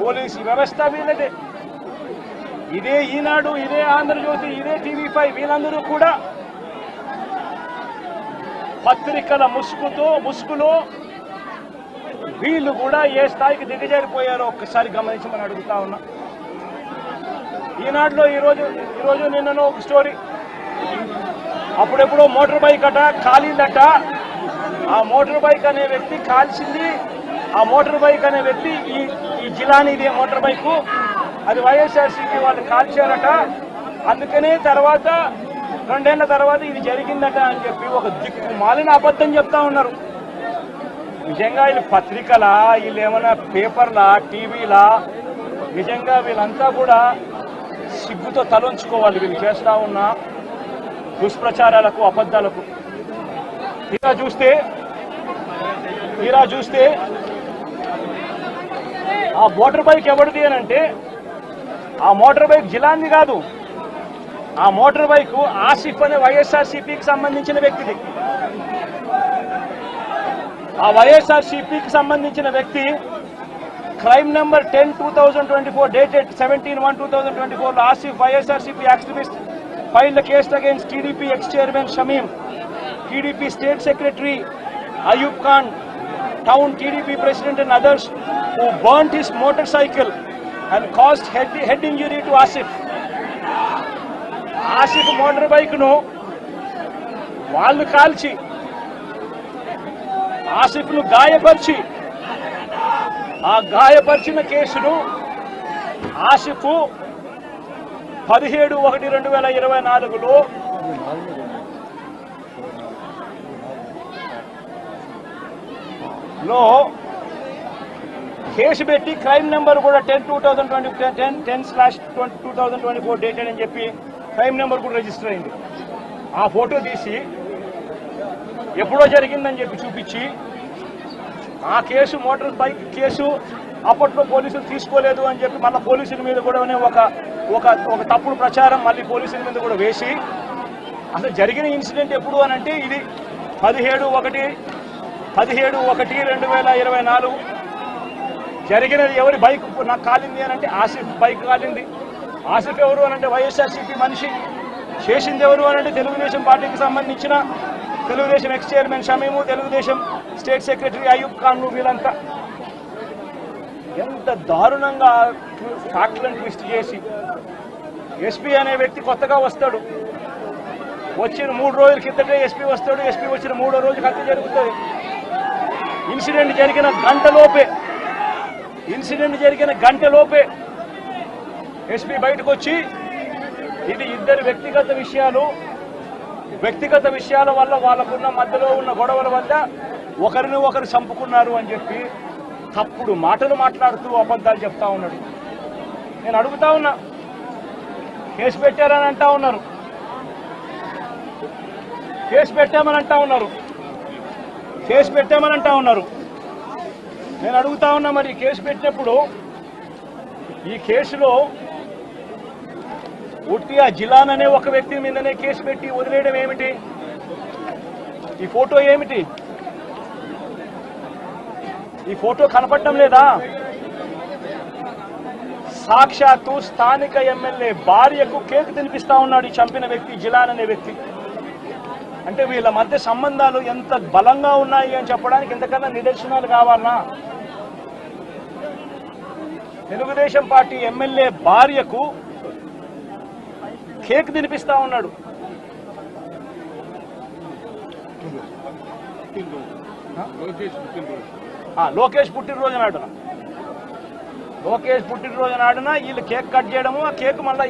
Police వ్యవస్థ వీళ్ళదే. ఇదే ఈనాడు, ఇదే ఆంధ్రజ్యోతి, ఇదే టీవీ5 వీళ్ళందరూ కూడా పత్రికల ముసుగులో వీళ్ళు కూడా ఏ స్థాయికి దిగజారిపోయారో ఒక్కసారి గమనించమని అడుగుతా ఉన్నా. ఈనాడులో ఈరోజు నిన్ననో ఒక స్టోరీ, అప్పుడెప్పుడో మోటార్ బైక్ అట కాలిందట. ఆ మోటార్ బైక్ అనే వ్యక్తి కాల్చింది. ఆ మోటార్ బైక్ అనే వ్యక్తి ఈ జిలాని, ఇదే మోటార్ బైకు, అది వైఎస్ఆర్సీపీ వాళ్ళు కాల్చారట. అందుకనే తర్వాత 2 ఏళ్ల తర్వాత ఇది జరిగిందట అని చెప్పి ఒక దిక్కు మాలిన అబద్ధం చెప్తా ఉన్నారు. నిజంగా వీళ్ళు పత్రికలా, వీళ్ళు ఏమైనా పేపర్లా, టీవీలా? నిజంగా వీళ్ళంతా కూడా సిగ్గుతో తలంచుకోవాలి వీళ్ళు చేస్తా ఉన్న దుష్ప్రచారాలకు, అబద్ధాలకు. తీరా చూస్తే ఆ మోటార్ బైక్ ఎవరిది అని అంటే, ఆ మోటార్ బైక్ జిలాంది కాదు. ఆ మోటార్ బైక్ ఆసిఫ్ అనే వైఎస్ఆర్సీపీకి సంబంధించిన వ్యక్తిది. ఆ వైఎస్ఆర్సీపీకి సంబంధించిన వ్యక్తి క్రైమ్ నెంబర్ 10/2024 డేటెడ్ 17/1/2024 లో Asif YSRCP activist filed a case against TDP ex-chairman Shamim, TDP state secretary Ayub Khan, town TDP president and others who burnt his motorcycle and caused head injury to Asif. Asif motorbike nu వాళ్ళు కాల్చి ఆసిఫ్ ను గాయపరిచి, ఆ గాయపరిచిన కేసును ఆసిఫ్ 17/1/2024 లో case పెట్టి crime number కూడా 10/2024 dated అని చెప్పి క్రైమ్ నెంబర్ కూడా రిజిస్టర్ అయింది. ఆ ఫోటో తీసి ఎప్పుడో జరిగిందని చెప్పి చూపించి, ఆ కేసు మోటార్ బైక్ కేసు అప్పట్లో పోలీసులు తీసుకోలేదు అని చెప్పి మళ్ళీ పోలీసుల మీద కూడా ఒక తప్పుడు ప్రచారం మళ్ళీ పోలీసుల మీద కూడా వేసి, అసలు జరిగిన ఇన్సిడెంట్ ఎప్పుడు అని అంటే ఇది 17/1/2024 జరిగినది. ఎవరి బైక్ నాకు కాలింది అని అంటే ఆసిఫ్ బైక్ కాలింది. ఆసిఫ్ ఎవరు అని అంటే వైఎస్ఆర్సీపీ మనిషి. చేసింది ఎవరు అని అంటే తెలుగుదేశం పార్టీకి సంబంధించిన Telugu Desam X chairman Shamim, Telugu Desam state secretary Ayub Khan. వీళ్ళంతా ఎంత దారుణంగా ఫ్యాక్ట్లను ట్విస్ట్ చేసి, ఎస్పీ అనే వ్యక్తి కొత్తగా వస్తాడు, వచ్చిన 3 రోజుల కిందటే ఎస్పీ వస్తాడు. ఎస్పీ వచ్చిన 3వ రోజు హత్య జరుగుతుంది. ఇన్సిడెంట్ జరిగిన గంటలోపే ఎస్పీ బయటకు వచ్చి ఇది ఇద్దరు వ్యక్తిగత విషయాల వల్ల వాళ్ళకున్న మధ్యలో ఉన్న గొడవల వల్ల ఒకరిని ఒకరు చంపుకున్నారు అని చెప్పి తప్పుడు మాటలు మాట్లాడుతూ అబద్ధాలు చెప్తా ఉన్నాడు. నేను అడుగుతా ఉన్నా, కేసు పెట్టారని అంటా ఉన్నారు, కేసు పెట్టామని అంటా ఉన్నారు. నేను అడుగుతా ఉన్నా, మరి కేసు పెట్టినప్పుడు ఈ కేసులో ఉట్టిగా జిలాన్ అనే ఒక వ్యక్తి మీదనే కేసు పెట్టి వదిలేయడం ఏమిటి? ఈ ఫోటో ఏమిటి? ఈ ఫోటో కనపడటం లేదా? సాక్షాత్తు స్థానిక ఎమ్మెల్యే భార్యకు కేక్ తినిపిస్తా ఉన్నాడు ఈ చంపిన వ్యక్తి, జిలాన్ అనే వ్యక్తి. అంటే వీళ్ళ మధ్య సంబంధాలు ఎంత బలంగా ఉన్నాయి అని చెప్పడానికి ఇంతకన్నా నిదర్శనాలు కావాలనా? తెలుగుదేశం పార్టీ ఎమ్మెల్యే భార్యకు కేక్ తినిపిస్తా ఉన్నాడు. లోకేష్ పుట్టినరోజు నాడున వీళ్ళు కేక్ కట్ చేయడము, ఆ కేక్ మళ్ళీ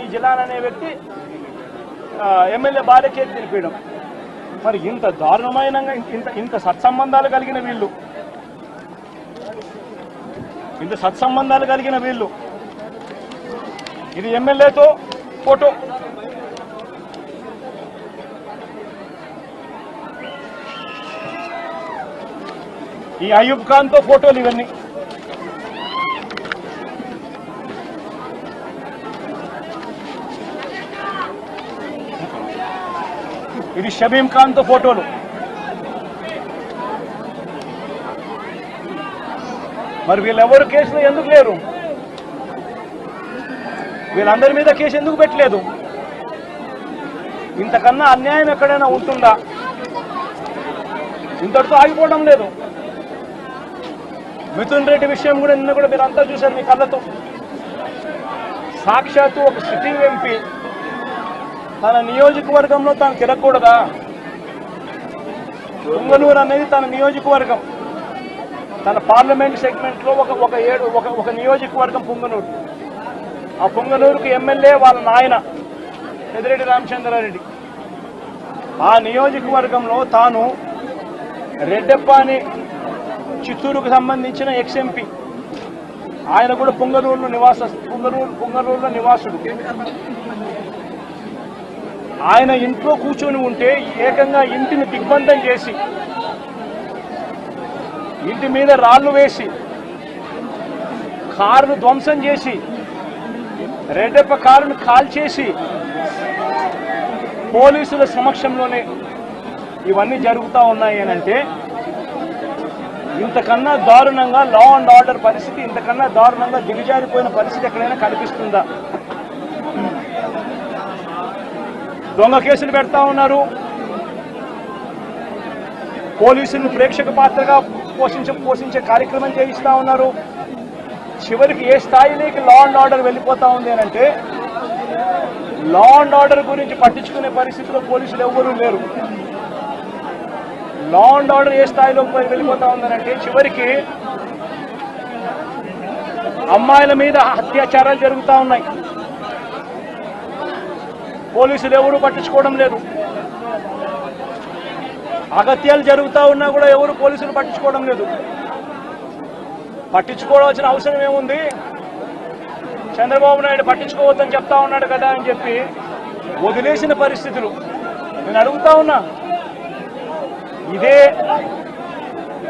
ఈ జిలాన్ అనే వ్యక్తి ఎమ్మెల్యే భార్య కేక్ తినిపించడం. మరి ఇంత దారుణమైన ఇంత సత్సంబంధాలు కలిగిన వీళ్ళు, ఇది ఎమ్మెల్యేతో ఫోటో. ఈ అయూబ్ ఖాన్ తో ఫోటోలు ఇవన్నీ. ఇది షమీం ఖాన్ తో ఫోటోలు. మరి వీళ్ళెవరు కేసులో ఎందుకు లేరు? వీళ్ళందరి మీద కేసు ఎందుకు పెట్టలేదు? ఇంతకన్నా అన్యాయం ఎక్కడైనా ఉంటుందా? ఇంతటితో ఆగిపోవడం లేదు. మిథున్ రెడ్డి విషయం కూడా నిన్న కూడా మీరు అంతా చూశారు మీ కళ్ళతో. సాక్షాత్తు ఒక సిటీ ఎంపీ తన నియోజకవర్గంలో తాను తిరగకూడదా? పుంగనూరు అనేది తన నియోజకవర్గం, తన పార్లమెంట్ సెగ్మెంట్లో ఒక నియోజకవర్గం పుంగనూరు. ఆ పుంగనూరుకు ఎమ్మెల్యే వాళ్ళ నాయన పెద్దిరెడ్డి రామచంద్రారెడ్డి. ఆ నియోజకవర్గంలో తాను రెడ్డెప్ప అని చిత్తూరుకు సంబంధించిన ఎక్స్ఎంపీ, ఆయన కూడా పుంగనూరులో నివాసుడు. ఆయన ఇంట్లో కూర్చొని ఉంటే ఏకంగా ఇంటిని దిగ్బంధం చేసి, ఇంటి మీద రాళ్లు వేసి, కారును ధ్వంసం చేసి, రెడ్డెప్ప కారును కాల్చేసి పోలీసుల సమక్షంలోనే ఇవన్నీ జరుగుతూ ఉన్నాయి అని అంటే, ఇంతకన్నా దారుణంగా లా అండ్ ఆర్డర్ పరిస్థితి, ఇంతకన్నా దారుణంగా దిగజారిపోయిన పరిస్థితి ఎక్కడైనా కనిపిస్తుందా? దొంగ కేసులు పెడతా ఉన్నారు, పోలీసులను ప్రేక్షక పాత్రగా పోషించే కార్యక్రమం చేయిస్తా ఉన్నారు. చివరికి ఏ స్థాయిలోకి లా అండ్ ఆర్డర్ వెళ్ళిపోతా ఉంది అని అంటే, లా అండ్ ఆర్డర్ గురించి పట్టించుకునే పరిస్థితిలో పోలీసులు ఎవ్వరూ లేరు. లా అండ్ ఆర్డర్ ఏ స్థాయిలోకి వెళ్ళిపోతా ఉందనంటే, చివరికి అమ్మాయిల మీద అత్యాచారాలు జరుగుతూ ఉన్నాయి, పోలీసులు ఎవరు పట్టించుకోవడం లేదు. అగత్యాలు జరుగుతూ ఉన్నా కూడా ఎవరు పోలీసులు పట్టించుకోవడం లేదు. పట్టించుకోవాల్సిన అవసరం ఏముంది? చంద్రబాబు నాయుడు పట్టించుకోవద్దని చెప్తా ఉన్నాడు కదా అని చెప్పి వదిలేసిన పరిస్థితులు. నేను అడుగుతా ఉన్నా, ఇదే